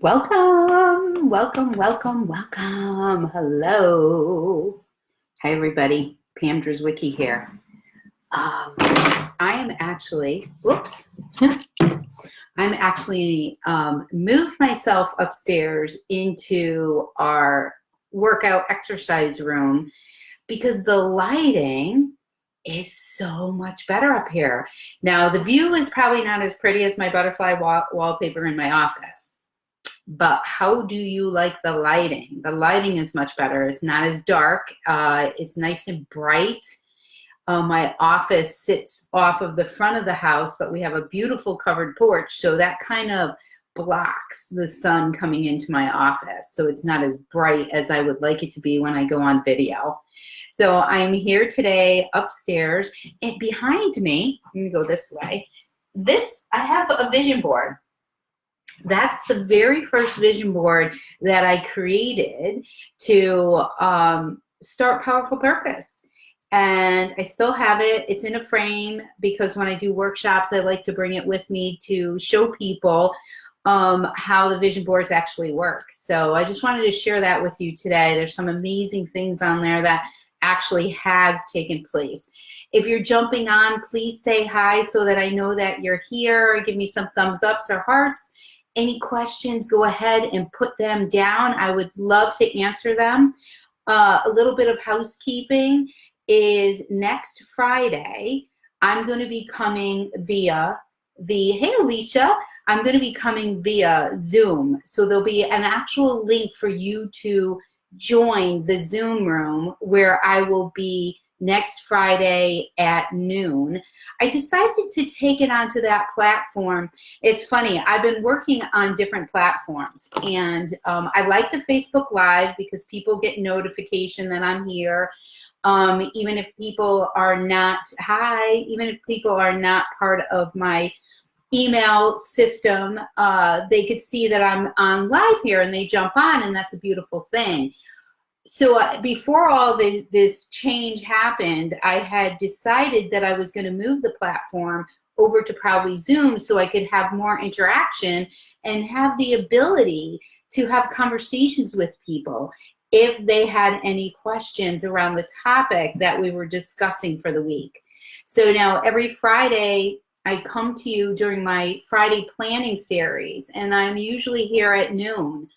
Welcome, welcome, welcome, welcome. Hello. Hi, everybody. Pam Drzwicki here. I am actually, whoops. I'm actually moved myself upstairs into our workout exercise room because the lighting is so much better up here. Now, the view is probably not as pretty as my butterfly wallpaper in my office. But how do you like the lighting? The lighting is much better. It's not as dark. It's nice and bright. My office sits off of the front of the house, but we have a beautiful covered porch, so that kind of blocks the sun coming into my office. So it's not as bright as I would like it to be when I go on video. So I'm here today upstairs, and behind me, let me go this way. I have a vision board. That's the very first vision board that I created to start Powerful Purpose. And I still have it. It's in a frame because when I do workshops, I like to bring it with me to show people how the vision boards actually work. So I just wanted to share that with you today. There's some amazing things on there that actually has taken place. If you're jumping on, please say hi so that I know that you're here. Give me some thumbs ups or hearts. Any questions, go ahead and put them down. I would love to answer them. A little bit of housekeeping is next Friday, I'm going to be coming via hey Alicia, I'm going to be coming via Zoom. So there'll be an actual link for you to join the Zoom room where I will be next Friday at noon. I decided to take it onto that platform. It's funny, I've been working on different platforms, and I like the Facebook Live because people get notification that I'm here. Even if people are not, even if people are not part of my email system, they could see that I'm on live here and they jump on, and that's a beautiful thing. So before all this change happened, I had decided that I was going to move the platform over to probably Zoom so I could have more interaction and have the ability to have conversations with people if they had any questions around the topic that we were discussing for the week. So now every Friday, I come to you during my Friday planning series, and I'm usually here at noon.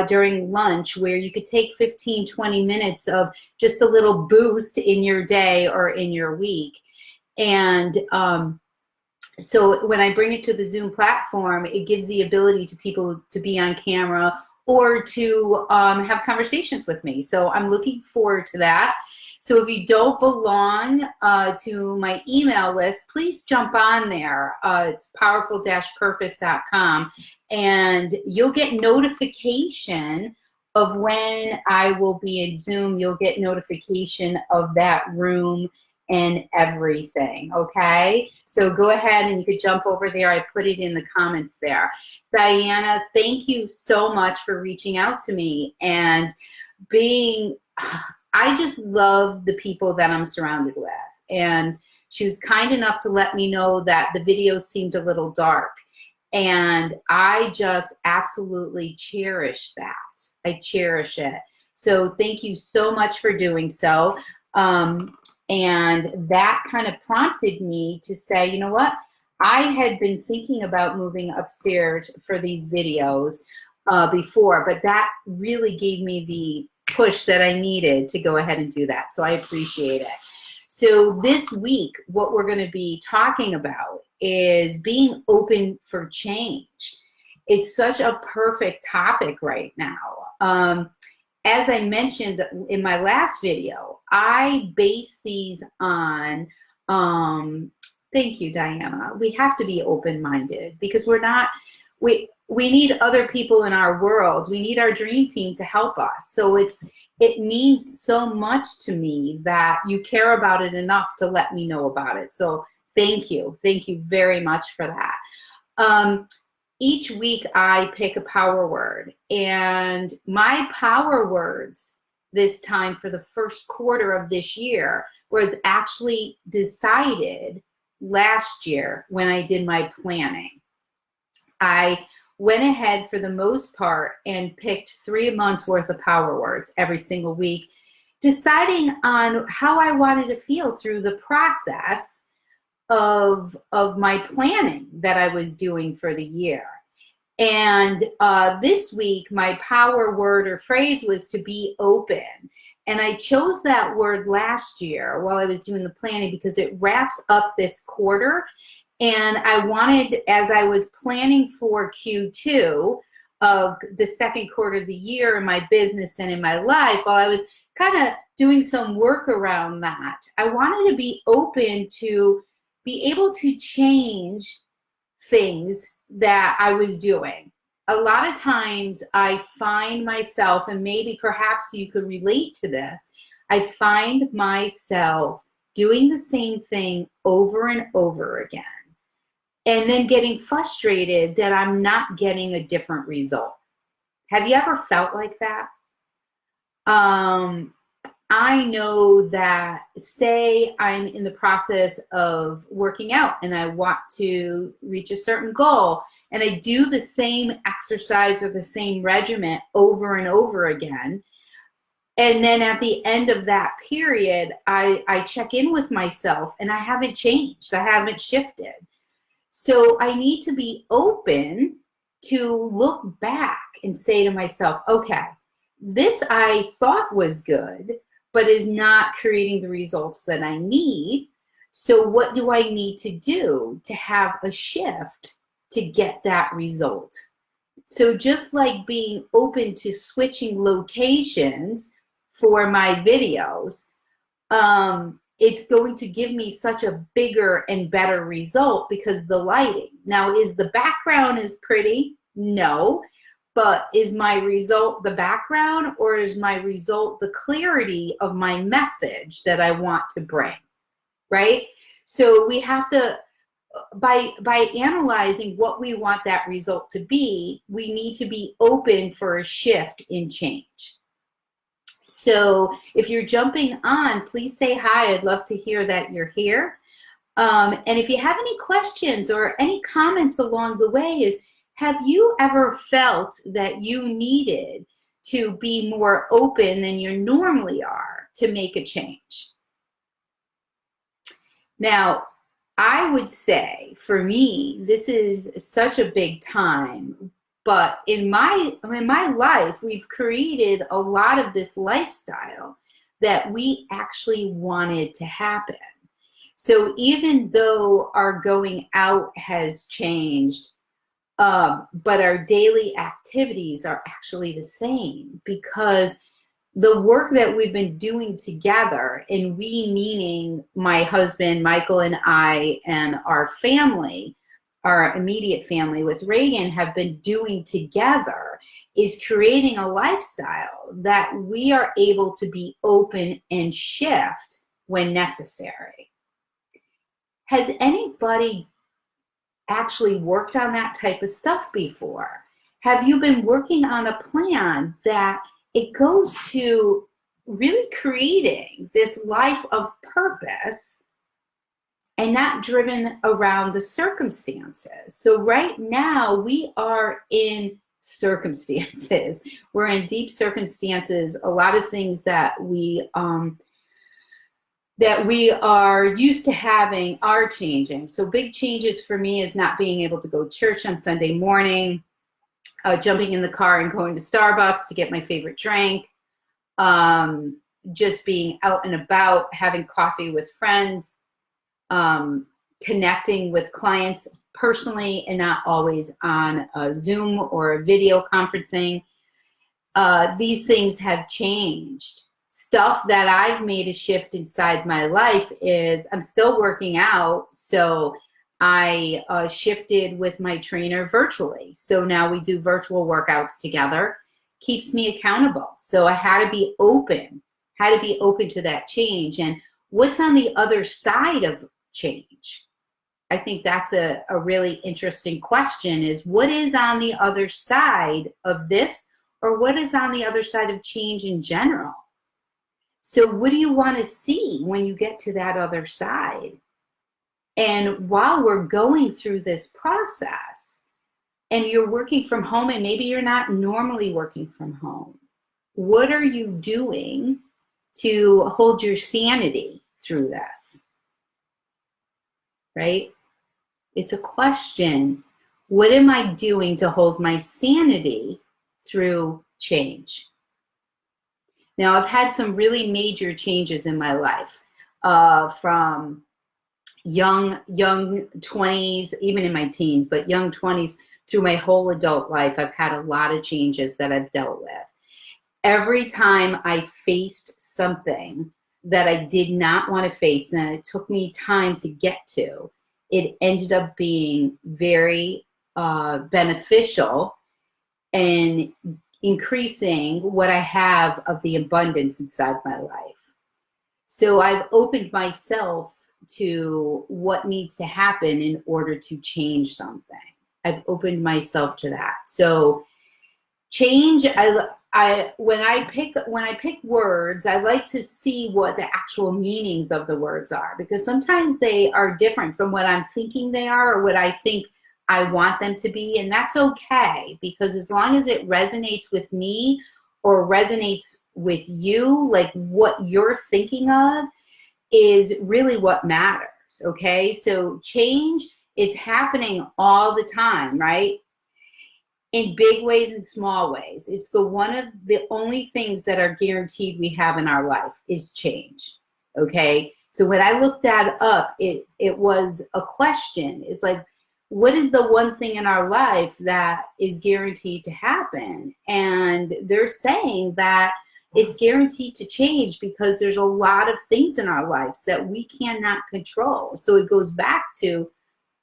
During lunch, where you could take 15-20 minutes of just a little boost in your day or in your week. And so when I bring it to the Zoom platform, it gives the ability to people to be on camera or to have conversations with me. So I'm looking forward to that. So if you don't belong to my email list, please jump on there. It's powerful-purpose.com, and you'll get notification of when I will be in Zoom. You'll get notification of that room and everything, okay? So go ahead and you could jump over there. I put it in the comments there. Diana, thank you so much for reaching out to me and being... I just love the people that I'm surrounded with. And she was kind enough to let me know that the video seemed a little dark. And I just absolutely cherish that. I cherish it. So thank you so much for doing so. And that kind of prompted me to say, you know what? I had been thinking about moving upstairs for these videos before, but that really gave me the push that I needed to go ahead and do that. So I appreciate it. So this week, what we're going to be talking about is being open for change. It's such a perfect topic right now. As I mentioned in my last video, I base these on, thank you, Diana. We have to be open-minded because we need other people in our world. We need our dream team to help us. So it means so much to me that you care about it enough to let me know about it. So thank you. Thank you very much for that. Each week I pick a power word, and my power words this time for the first quarter of this year was actually decided last year when I did my planning. I went ahead for the most part and picked 3 months worth of power words every single week, deciding on how I wanted to feel through the process of my planning that I was doing for the year. And this week, my power word or phrase was to be open. And I chose that word last year while I was doing the planning because it wraps up this quarter. And I wanted, as I was planning for Q2 of the second quarter of the year in my business and in my life, while I was kind of doing some work around that, I wanted to be open to be able to change things that I was doing. A lot of times I find myself, and maybe perhaps you could relate to this, I find myself doing the same thing over and over again, and then getting frustrated that I'm not getting a different result. Have you ever felt like that? I know that, say I'm in the process of working out and I want to reach a certain goal, and I do the same exercise or the same regimen over and over again. And then at the end of that period, I check in with myself and I haven't changed. I haven't shifted. So I need to be open to look back and say to myself, okay, this I thought was good, but is not creating the results that I need. So what do I need to do to have a shift to get that result? So just like being open to switching locations for my videos, it's going to give me such a bigger and better result because the lighting. Now, is the background is pretty? No. But is my result the background, or is my result the clarity of my message that I want to bring, right? So we have to, by analyzing what we want that result to be, we need to be open for a shift in change. So if you're jumping on, please say hi. I'd love to hear that you're here. And if you have any questions or any comments along the way, have you ever felt that you needed to be more open than you normally are to make a change? Now, I would say for me, this is such a big time, but in my life, we've created a lot of this lifestyle that we actually wanted to happen. So even though our going out has changed, but our daily activities are actually the same, because the work that we've been doing together, and we meaning my husband, Michael, and I, and our family, our immediate family with Reagan, have been doing together, is creating a lifestyle that we are able to be open and shift when necessary. Has anybody actually worked on that type of stuff before? Have you been working on a plan that it goes to really creating this life of purpose and not driven around the circumstances? So right now we are in circumstances. We're in deep circumstances. A lot of things that we are used to having are changing. So big changes for me is not being able to go to church on Sunday morning, jumping in the car and going to Starbucks to get my favorite drink, just being out and about, having coffee with friends, connecting with clients personally and not always on a Zoom or a video conferencing. These things have changed. Stuff that I've made a shift inside my life is I'm still working out. So I shifted with my trainer virtually. So now we do virtual workouts together. Keeps me accountable. So I had to be open to that change. And what's on the other side of change? I think that's a really interesting question, is what is on the other side of this, or what is on the other side of change in general? So what do you want to see when you get to that other side? And while we're going through this process, and you're working from home, and maybe you're not normally working from home. What are you doing to hold your sanity through this? Right? It's a question. What am I doing to hold my sanity through change? Now, I've had some really major changes in my life, from young 20s, even in my teens, but young 20s through my whole adult life. I've had a lot of changes that I've dealt with. Every time I faced something that I did not want to face, and it took me time to get to, it ended up being very beneficial and increasing what I have of the abundance inside my life. So I've opened myself to what needs to happen in order to change something. I've opened myself to that. So change, when I pick words, I like to see what the actual meanings of the words are, because sometimes they are different from what I'm thinking they are or what I think I want them to be, and that's okay, because as long as it resonates with me or resonates with you, like what you're thinking of is really what matters, okay? So change, it's happening all the time, right? In big ways and small ways. It's one of the only things that are guaranteed we have in our life is change, okay? So when I looked that up, it was a question. It's like, what is the one thing in our life that is guaranteed to happen? And they're saying that it's guaranteed to change because there's a lot of things in our lives that we cannot control. So it goes back to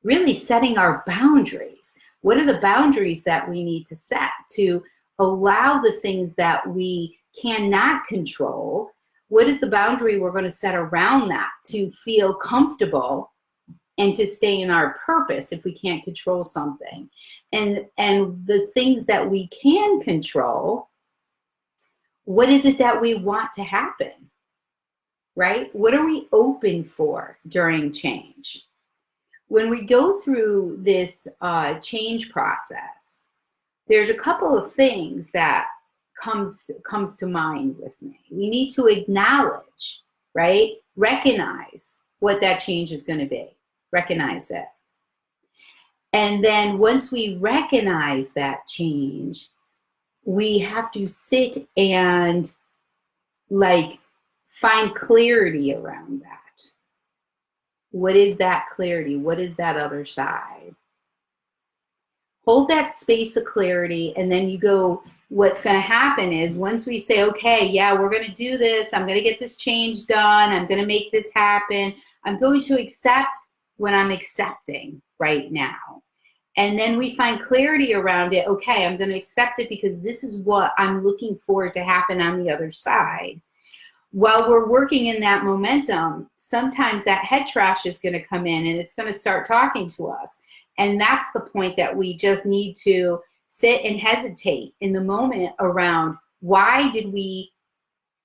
really setting our boundaries. What are the boundaries that we need to set to allow the things that we cannot control? What is the boundary we're going to set around that to feel comfortable and to stay in our purpose if we can't control something? And the things that we can control, what is it that we want to happen, right? What are we open for during change? When we go through this change process, there's a couple of things that comes to mind with me. We need to acknowledge, right? Recognize what that change is going to be. Recognize it. And then once we recognize that change, we have to sit and like find clarity around that. What is that clarity? What is that other side? Hold that space of clarity, and then you go, what's going to happen is once we say, okay, yeah, we're going to do this, I'm going to get this change done, I'm going to make this happen, I'm going to accept when I'm accepting right now. And then we find clarity around it. Okay, I'm going to accept it because this is what I'm looking for to happen on the other side. While we're working in that momentum, sometimes that head trash is going to come in and it's going to start talking to us. And that's the point that we just need to sit and hesitate in the moment around, why did we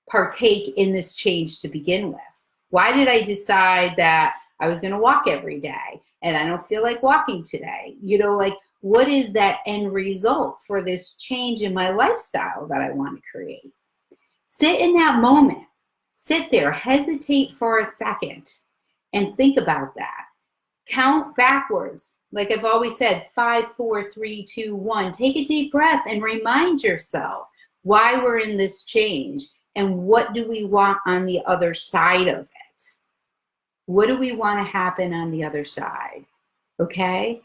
partake in this change to begin with? Why did I decide that I was going to walk every day and I don't feel like walking today? You know, like, what is that end result for this change in my lifestyle that I want to create? Sit in that moment. Sit there, hesitate for a second, and think about that. Count backwards. Like I've always said, 5, 4, 3, 2, 1. Take a deep breath and remind yourself why we're in this change and what do we want on the other side of it. What do we want to happen on the other side? Okay?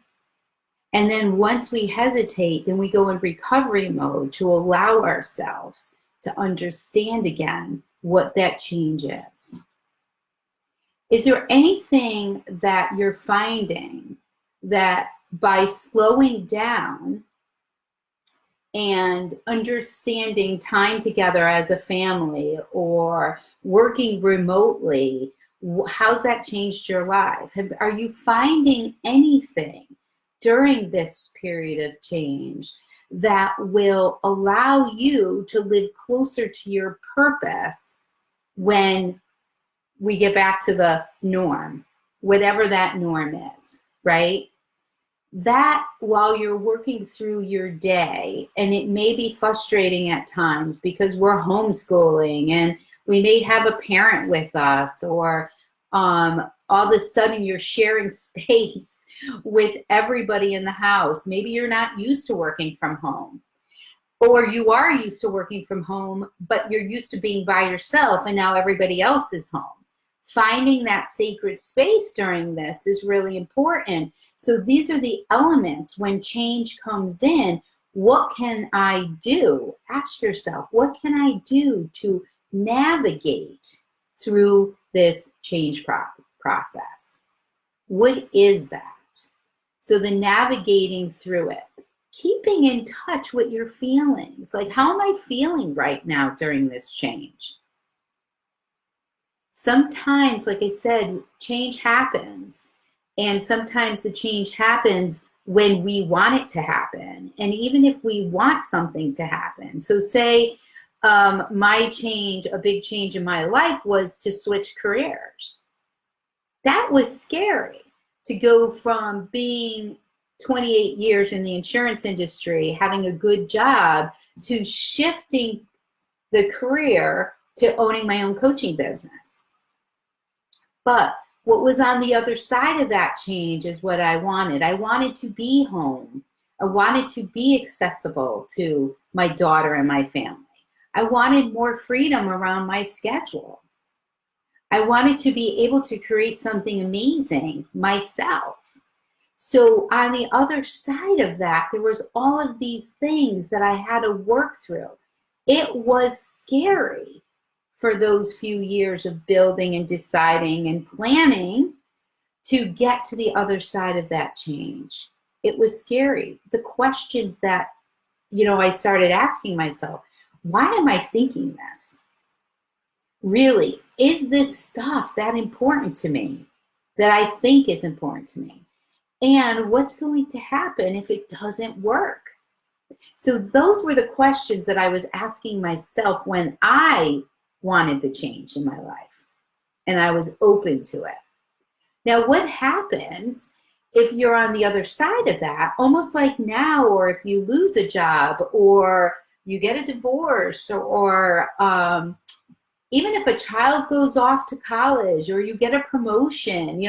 And then once we hesitate, then we go in recovery mode to allow ourselves to understand again what that change is. Is there anything that you're finding that by slowing down and understanding time together as a family or working remotely, how's that changed your life? Are you finding anything during this period of change that will allow you to live closer to your purpose when we get back to the norm, whatever that norm is, right? that while you're working through your day, and it may be frustrating at times because we're homeschooling and we may have a parent with us, or all of a sudden you're sharing space with everybody in the house. Maybe you're not used to working from home, or you are used to working from home, but you're used to being by yourself and now everybody else is home. Finding that sacred space during this is really important. So these are the elements when change comes in. What can I do? Ask yourself, what can I do to navigate through this change process? What is that? So the navigating through it. Keeping in touch with your feelings. Like, how am I feeling right now during this change? Sometimes, like I said, change happens. And sometimes the change happens when we want it to happen. And even if we want something to happen. So say my change, a big change in my life was to switch careers. That was scary, to go from being 28 years in the insurance industry, having a good job, to shifting the career to owning my own coaching business. But what was on the other side of that change is what I wanted. I wanted to be home. I wanted to be accessible to my daughter and my family. I wanted more freedom around my schedule. I wanted to be able to create something amazing myself. So on the other side of that, there was all of these things that I had to work through. It was scary for those few years of building and deciding and planning to get to the other side of that change. It was scary. The questions that, I started asking myself, why am I thinking this? Really, is this stuff that important to me, that I think is important to me? And what's going to happen if it doesn't work? So those were the questions that I was asking myself when I wanted the change in my life and I was open to it. Now, what happens if you're on the other side of that, almost like now, or if you lose a job, or you get a divorce, or even if a child goes off to college, or you get a promotion,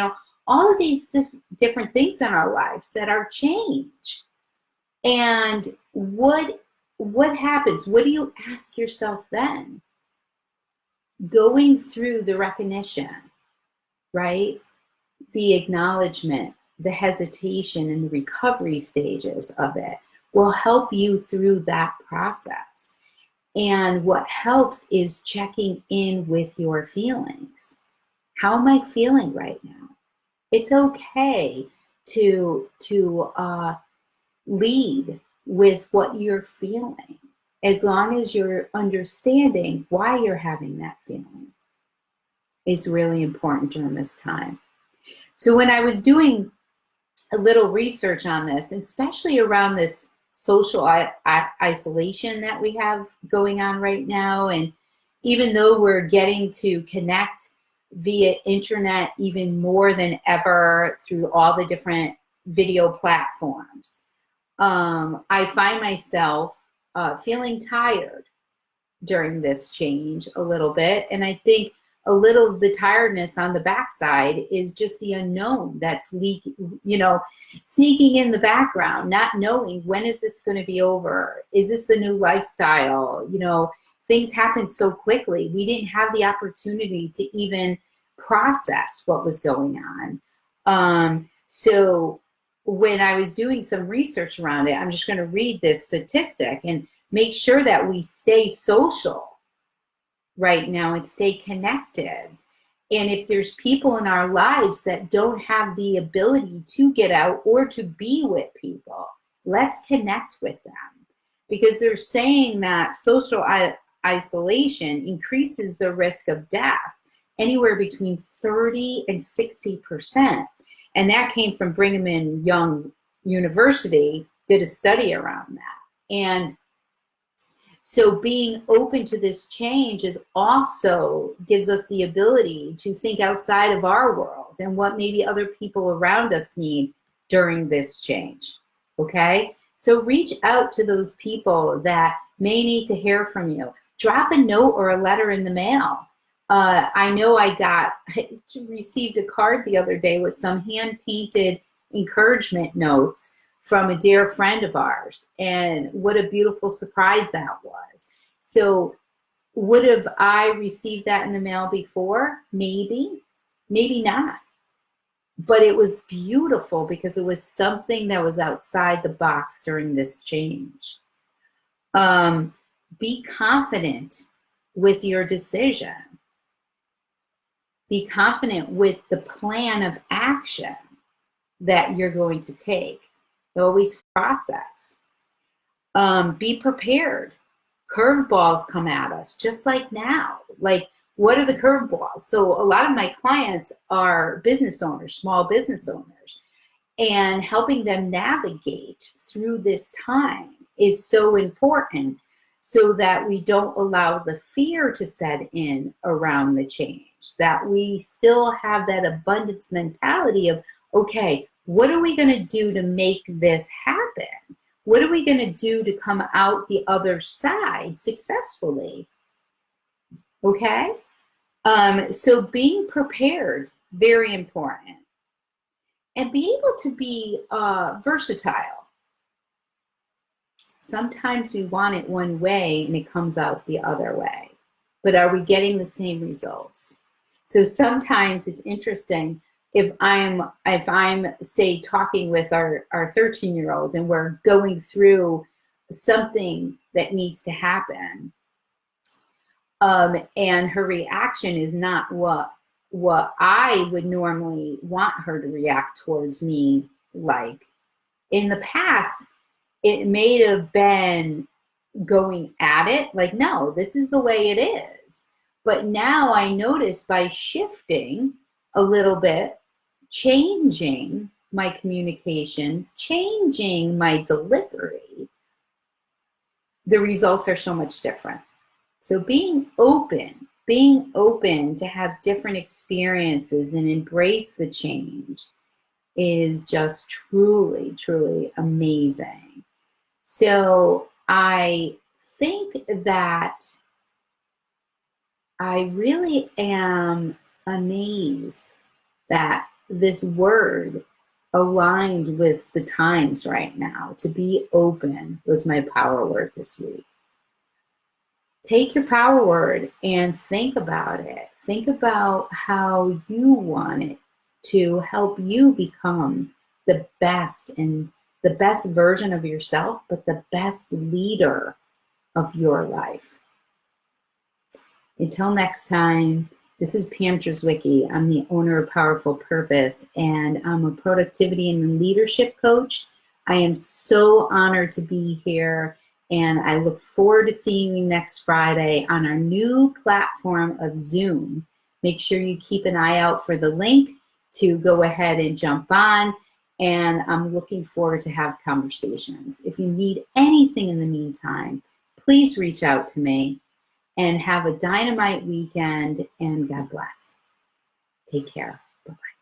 all of these different things in our lives that are change. And what happens? What do you ask yourself then? Going through the recognition, right? The acknowledgement, the hesitation, and the recovery stages of it will help you through that process. And what helps is checking in with your feelings. How am I feeling right now? It's okay to lead with what you're feeling, as long as you're understanding why you're having that feeling is really important during this time. So when I was doing a little research on this, especially around this social isolation that we have going on right now, and even though we're getting to connect via internet even more than ever through all the different video platforms, I find myself feeling tired during this change a little bit. And I think a little of the tiredness on the backside is just the unknown that's sneaking in the background, not knowing, when is this going to be over? Is this a new lifestyle? Things happen so quickly. We didn't have the opportunity to even process what was going on. So when I was doing some research around it, I'm just going to read this statistic and make sure that we stay social right now and stay connected. And if there's people in our lives that don't have the ability to get out or to be with people, let's connect with them. Because they're saying that social isolation increases the risk of death anywhere between 30 and 60%. And that came from Brigham Young University, did a study around that. And so being open to this change is also gives us the ability to think outside of our world and what maybe other people around us need during this change, okay? So reach out to those people that may need to hear from you. Drop a note or a letter in the mail. I know I received a card the other day with some hand-painted encouragement notes from a dear friend of ours, and what a beautiful surprise that was. So would have I received that in the mail before? Maybe, maybe not. But it was beautiful because it was something that was outside the box during this change. Be confident with your decision. Be confident with the plan of action that you're going to take. Always process. Be prepared. Curveballs come at us just like now. Like, what are the curveballs? So a lot of my clients are business owners, small business owners, and helping them navigate through this time is so important so that we don't allow the fear to set in around the change, that we still have that abundance mentality of, okay, what are we going to do to make this happen? What are we going to do to come out the other side successfully? Okay? So being prepared, very important. And be able to be versatile. Sometimes we want it one way and it comes out the other way. But are we getting the same results? So sometimes it's interesting if I'm say talking with our 13-year-old and we're going through something that needs to happen, and her reaction is not what I would normally want her to react towards me like. In the past, it may have been going at it, like, no, this is the way it is. But now I notice by shifting a little bit, changing my communication, changing my delivery, the results are so much different. So being open to have different experiences and embrace the change is just truly, truly amazing. So I think that I really am amazed that this word aligned with the times right now. To be open was my power word this week. Take your power word and think about it. Think about how you want it to help you become the best and the best version of yourself, but the best leader of your life. Until next time, this is Pam Drzwicki. I'm the owner of Powerful Purpose, and I'm a productivity and leadership coach. I am so honored to be here, and I look forward to seeing you next Friday on our new platform of Zoom. Make sure you keep an eye out for the link to go ahead and jump on, and I'm looking forward to have conversations. If you need anything in the meantime, please reach out to me, and have a dynamite weekend, and God bless. Take care. Bye-bye.